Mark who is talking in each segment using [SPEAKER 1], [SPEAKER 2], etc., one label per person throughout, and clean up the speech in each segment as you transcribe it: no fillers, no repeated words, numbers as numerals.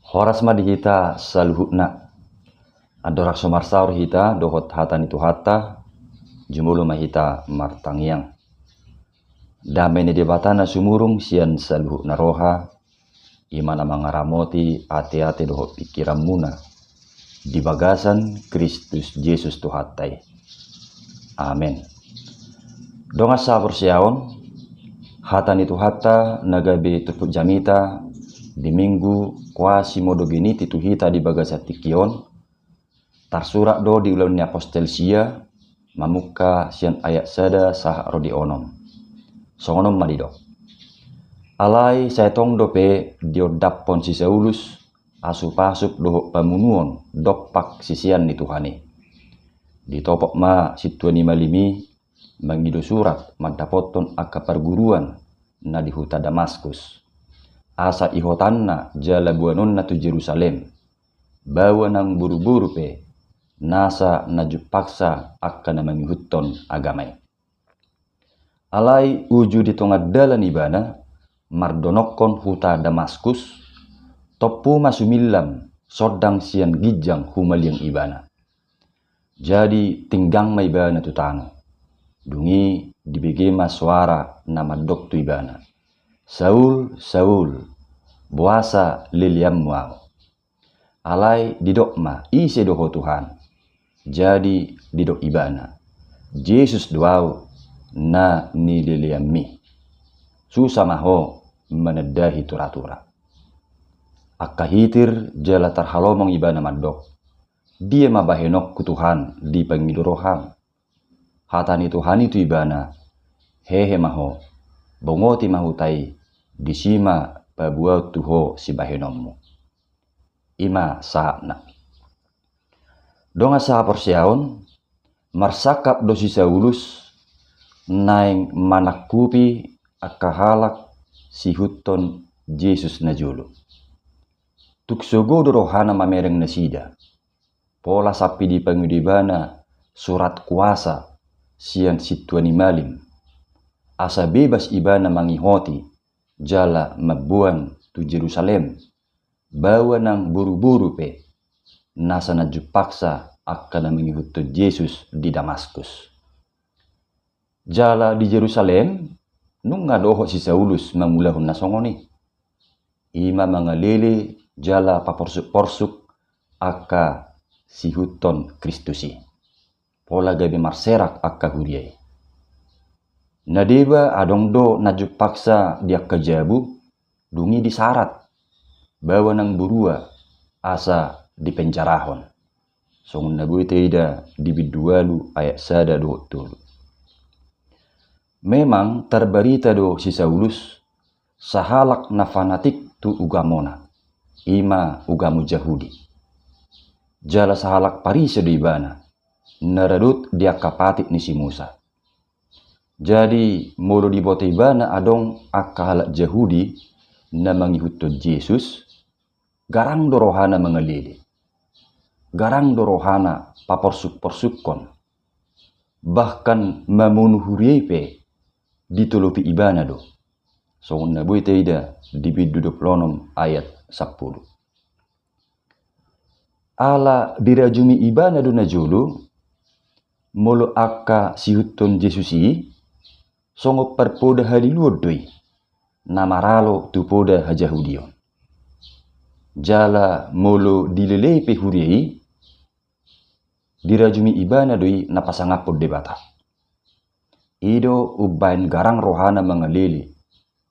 [SPEAKER 1] Horas ma dihita saluhukna. Adorak somarsaur hita dohot hatan itu hata jumulu mahita martangiang. Damai ni debatana sumurung sian saluhukna roha imana mangaramoti ate-ate dohot pikiran muna di bagasan Kristus Yesus Tuhatai. Amin. Donga sabor siaon hatan itu hata nagabe tupuk jamita di minggu kuasi modo gini titu hita di bagasa tikion tarsurak do di ulan apostel sia mamuka sian ayat sada sah rodi onom songonom madido alai saya tong dope diodap pon si Saulus asup-asup doho pamunuon dopak sisian ni Tuhani ditopok ma situani malimi mangido surat madapoton aka perguruan na di huta Damaskus asa ihotanna jala buanonna tu Jerusalem bawa nang buru-buru pe nasa najupaksa akka na mangihuton agamay alai uju di tongad dalan ibana mardonokon huta Damaskus topu masumilam sodang sian gijang humaliang ibana jadi tinggang may ibana tutano dungi dibegema suara nama dok tu ibana Saul, Saul, buasa liliam muau. Alai didokma ise doho Tuhan. Jadi didok ibana. Yesus doau na ni liliam mi. Susah maho menedahi tura-tura. Akka hitir jala tarhalomong ibana madok. Dia mabahenok ku Tuhan di pangidoroham. Hatani Tuhan itu ibana. Hehe maho. Bongoti mahutai disima pabuau tuho si bahenommu. Ima saakna. Donga sa porsiaon marsakap dosi Saulus naing manakupi akahalak si huton Yesus na julu. Tuksogo dorohana mamereng nasida. Pola sapi di pangudibana surat kuasa sian situani malim. Asa bebas ibana mangihoti jala mabuan tu Jerusalem bawa nang buru-buru pe nasa najupaksa akan mangihut tu Yesus di Damaskus jala di Jerusalem nung ngadoho si Saulus mamulahun nasongoni ima mangalele jala paporsuk-porsuk akka si huton Kristusi pola gabi marserak akka huriai nadeba adong do najuk paksa dia kejabu dungi disarat bawa nang burua asa di penjarahon songun nabu teida di bidualu ayat sada do tulu memang terberita do si Saulus sahalak na fanatik tu ugamona ima ugamu Yahudi jala sahalak parise do ibana naradut dia kapatik ni si Musa. Jadi molo di bote ibana adong akahalak Yahudi na mangihutod Yesus garang dorohana mangalili. Garang dorohana paporsuk-porsukkon. Bahkan mamunuhuriepe ditulupi ibana do. So nabuy teida di bidudoplonom ayat 10. Ala dirajumi ibana do na julu molo akka sihuton Yesusi songo perpoda haliluod doi namaralo tu poda hajahudion jala molo dilelepe huriei dirajumi ibana doi napasangapod debata ido ubain garang rohana mangalili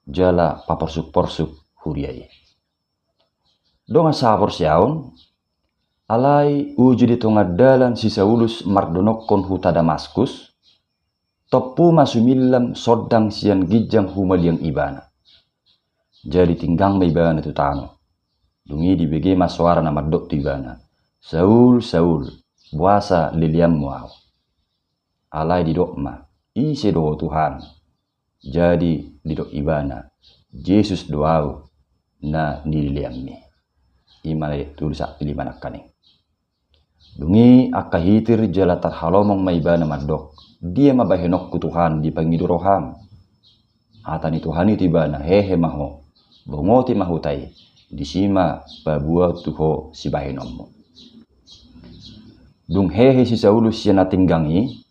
[SPEAKER 1] jala paporsuk-porsuk huriei donga sapor siaon alai uju di tongad dalan si Saulus mardonokon huta Damaskus topu masumilam sodang sian gijang humaliang ibana. Jadi tinggang may ibana tu tano. Dungi dibege masuara na madok tu ibana. Saul, Saul, buasa liliam muau. Alai didokma, ise doho Tuhan. Jadi didok ibana. Yesus doau na nililiam mi. Imalay tulisak pilimanak kaning. Dungi akahitir jala tarhalomong maibana madok. Dia mabahenok ku Tuhan di pangidoroham. Hatani Tuhan itu ibana hehe maho. Bongoti mahutai. disima babua tuho si bahenommu. Dung hehe si Saulus siya natinggangi,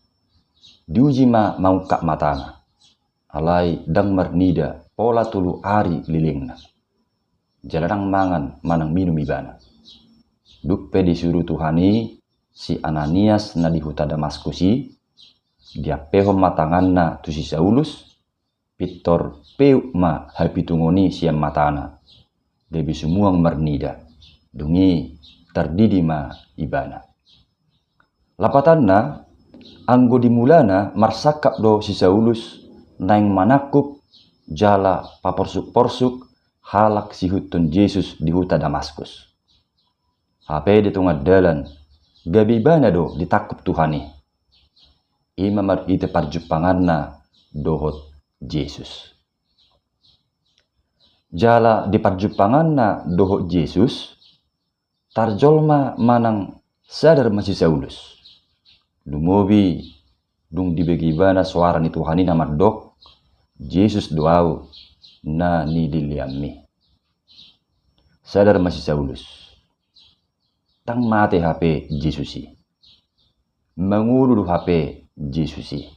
[SPEAKER 1] diuji ma maungkak matana. Alai dang marnida pola tulu ari lilingna. Jalarang mangan manang minum ibana. Dupe disuruh Tuhani si Ananias na di huta Damaskusi, dia pehom matanganna tu si Saulus, pitor peu ma hapitungoni siam matana. Debi sumuang marnida, dungi terdidi ma ibana. Lapatanna, anggo dimulana marsakap do si Saulus, naing manakup jala paporsuk-porsuk halak si hutun Yesus di huta Damaskus. Hape di tengah dalan, gabi bana do ditakup Tuhani. Ima marhite parjupanganna dohot Yesus. Jala di parjupanganna dohot Yesus, tarjolma manang sadar masih Saulus. Lumobi dung dibagi bana suara ni Tuhani nama dok, Yesus doau na ni diliami. Sadar masih Saulus. Tang mate HP Yesusi. Mangulu HP Yesusi.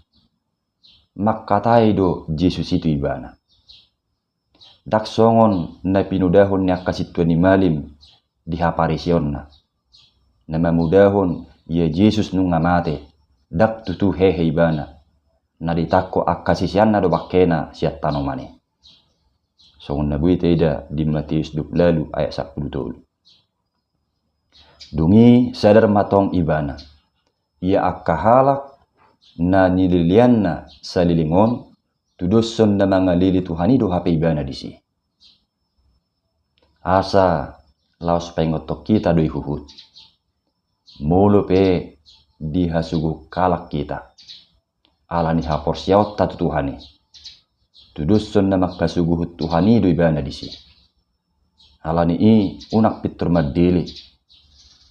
[SPEAKER 1] Makatai do Yesusi tu ibana. Dak songon na pinudahon niya kasitwa ni malim di haparisyon na. Na mamudahon ya Yesus nung ngamate. Dak tutu hehe ibana. Na ditako akasisyan na do bakena siya tanomane. Songon nabuite ida di Matius 20 ayat 10. Dungi sadar matong ibana. Ia akahalak na nililian sa lilingon tudoson na mga lili Tuhani do hape ibana disi. Asa laos pengotok kita do ihuhut. Molo pe dihasugu kalak kita. Alani hapor siyaot tatu Tuhani. Tudoson na makasuguhut Tuhani do ibana disi. Alani i unak pitur madili.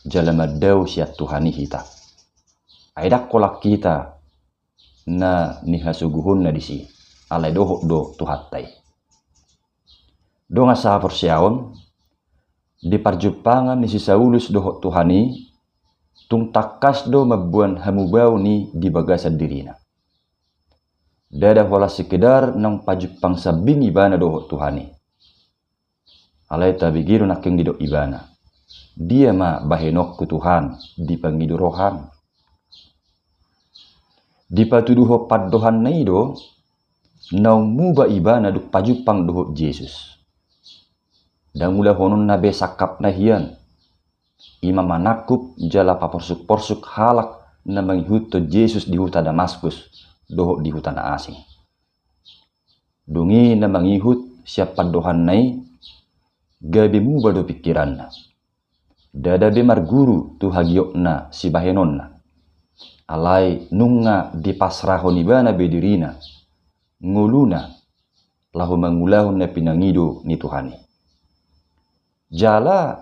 [SPEAKER 1] Jalamadaw siya Tuhani hita. Aidak kolak kita na nihasuguhun na disi. Alay dohok do tuhatay. Do nga sa porsiyaon, di parjupangan ni si Saulus dohok Tuhani, tung takas do mabuan hamubaw ni di bagasan dirina. Dada wala sekedar ng pajupang sabing ibana dohok Tuhani. Alay tabigiro naking didok ibana. Dia ma bahenok ku Tuhan di pangidurohan. Di patuduho paddohan na ido, naung muba ibana duk pajupang doho Yesus. Dangula honon na besakap na hiyan. Ima manakup jala paporsuk-porsuk halak na manghuto Yesus di huta Damaskus doho di huta na asing. Dungi na mangihut siya paddohan nai, gabi muba do pikiran na. Dada be marguru tu hagiok na si bahenon na. Alai nunga di pasrahon ibana bedirina. Nguluna lahu mangulahon na pinangido ni Tuhani. Jala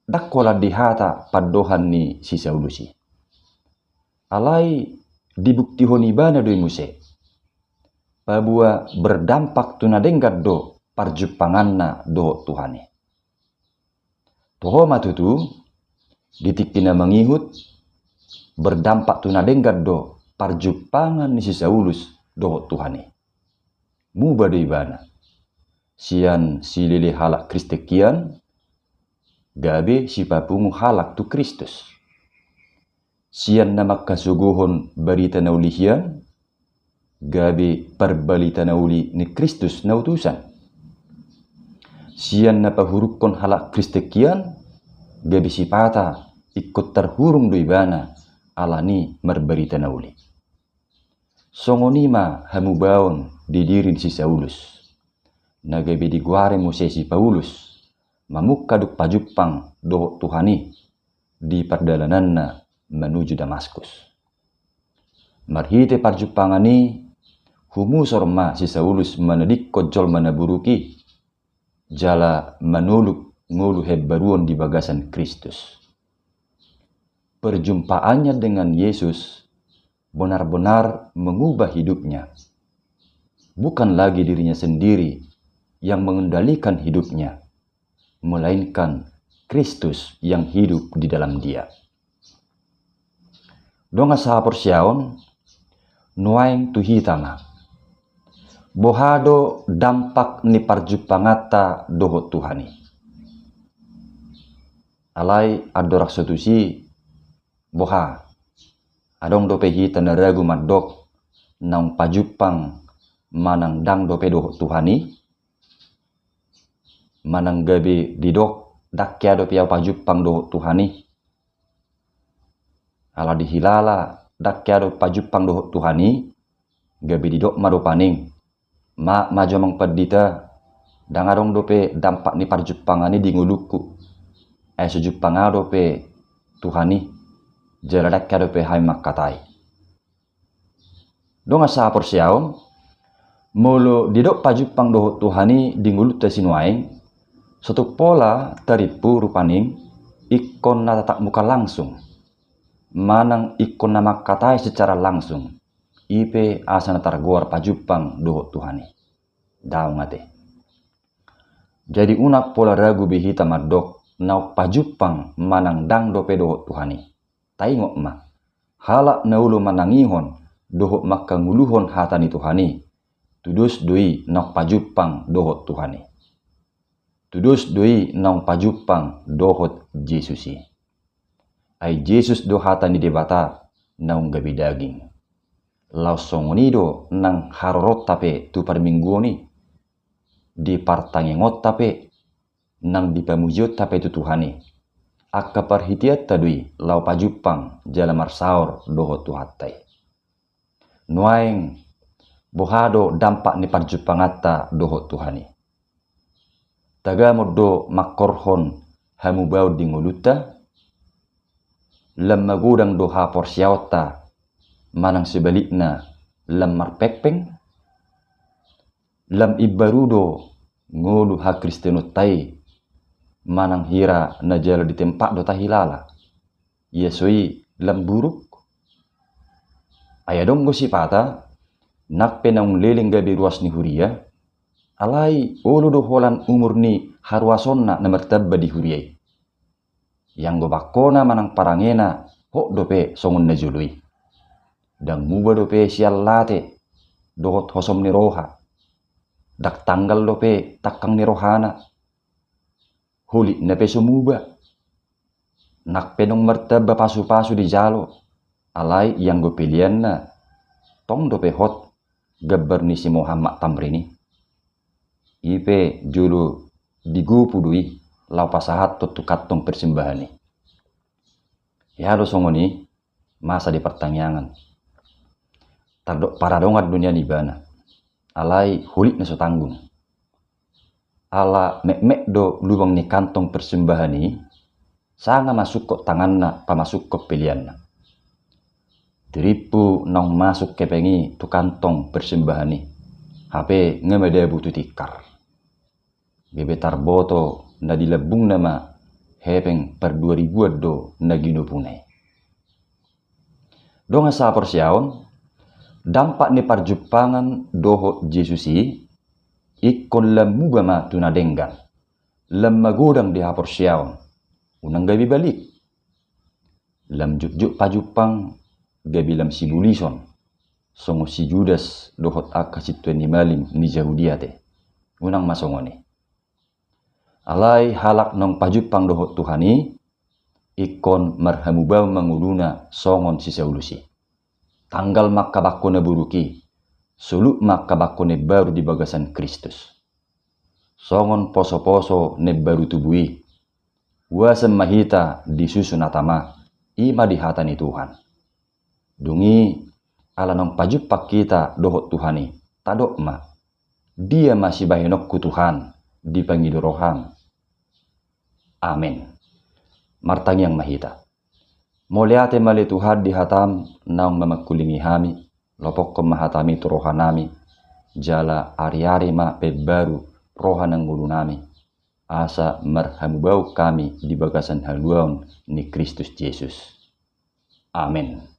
[SPEAKER 1] dakola dihata paddohan ni si Saulusi. Alai dibuktihon ibana do muse. Pabua berdampak tunadenggat do parjupanganna do Tuhani. Toho matutu ditikina mangihut berdampak tunadenggat do parjupangan ni si Saulus do Tuhani. Muba do ibana. Sian si lili halak Kristekian, gabe si papungu halak tu Kristus. Sian na makasuguhon barita na ulihian, gabe perbalita na uli ni Kristus na utusan. Sian na pahurukon halak Kristekian, gabi sipata ikut terhurung do ibana alani merberita nauli. Songonima hamubaon didirin si Saulus. Nagabi diguare muse si Paulus. Mamukaduk pajupang do Tuhani di perdalananna menuju Damaskus. Marhite parjupangani humusorma si Saulus menedik kojol manaburuki jala manuluk ngulu hebbaruon di bagasan Kristus. Perjumpaannya dengan Yesus benar-benar mengubah hidupnya. Bukan lagi dirinya sendiri yang mengendalikan hidupnya, melainkan Kristus yang hidup di dalam dia. Donga sahapor siaon, nuaing tuhitama. Bohado dampak ni parjupangata doho Tuhani. Alai adorak sotusi, boha. Adong dope hita na ragu madok, naung pajupang manang dang dope doho Tuhani. Manang gabi didok, dakya dope yau pajupang doho Tuhani. Ala dihilala dakya do pajupang doho Tuhani, gabi didok marupaning. Majo mang pedita dangarong dope dampak ni parjupangani di nguluku. Sujupanga dope Tuhani jaladak ka dope hai makatai. Donga sa porsiaon molo didok pajupang doho Tuhani di ngulut sinuaing suatu pola taripu rupaning ikon na tatak muka langsung. Manang ikon na makatai secara langsung. Ipe asana targor pajupang doho Tuhani. Daung ate. Jadi unak pola ragu bihita madok nau pajupang manang dang dope doho Tuhani. Taingok ma. Halak naulu manangihon doho makanguluhon hatani Tuhani. Tudus dui nau pajupang doho Tuhani. Tudus dui nau pajupang dohot Yesusi. Ai Yesus do hatani debata naung gabi daging. Lau songonido nang harorot tape tu parminggu ni di partangengot tape nang di pamujut tape tu Tuhani akka parhitiat tadui lau pajupang jala marsaur doho tuhatai nuaing bohado dampak ni parjupangata doho Tuhani taga moddo makorhon hamu bau dinguluta lemagudang doha porsiauta manang sebalikna lam marpekpeng lam ibarudo ngulu ha Kristeno tai manang hira na jalo di tempat do tahilala yesoi lam buruk ayadong gosipata nak penang leling gabi ruas ni huria alai ulu do holan umur ni harwasonna na martabba di huriai yang go bakona manang parangena hok dope songon na jului dan muba dope sial late dohot hosom ni roha dak tanggal dope takang ni rohana huli nepe sumuba nak penong martaba pasu-pasu di jalo alai yang go pilihan na tong dope hot gabar ni si Muhammad Tamrini ipe julu digupu dui lau pasahat tutukat tong persembahan ni ya lo songoni masa di pertanyaan para dongat dunia nibana alai hulik na so tanggung ala mek do lubang ni kantong persembahan ni sanga masuk kok tangan na pamasuk kok pilihan na teripu nong masuk ke pengi tu kantong persembahan ni HP ngemede butuh tikar gebetar boto na dilebung nama hepeng per 2000 do na gino punai donga sa porsiaon dampak ni parjupangan doho Yesusi ikon lemuga ma tunadenggan lemagodang di hapor siaon unang gabi balik lam juk pajupang gabi lam sibulison songo si Judas dohot akasituen ni malim ni Yahudiate unang masongone alai halak nong pajupang dohot Tuhani ikon marhamubau manguluna songon si Saulusi tanggal makabakone buruki suluk makabakone baru di bagasan Kristus songon poso-poso ne baru tubui wasem mahita disusun atama ima di hatani Tuhan dungi ala nong pajupak kita dohot Tuhani tadok ma dia masih bahenok ku Tuhan dipanggil rohang amin martang yang mahita Moliate mali Tuhan di hatam naung mamakulingi hami lopok kemahatami tu rohanami jala ari-ari ma pebaru rohanang nami asa marhamubau kami di bagasan haluan ni Kristus Yesus. Amin.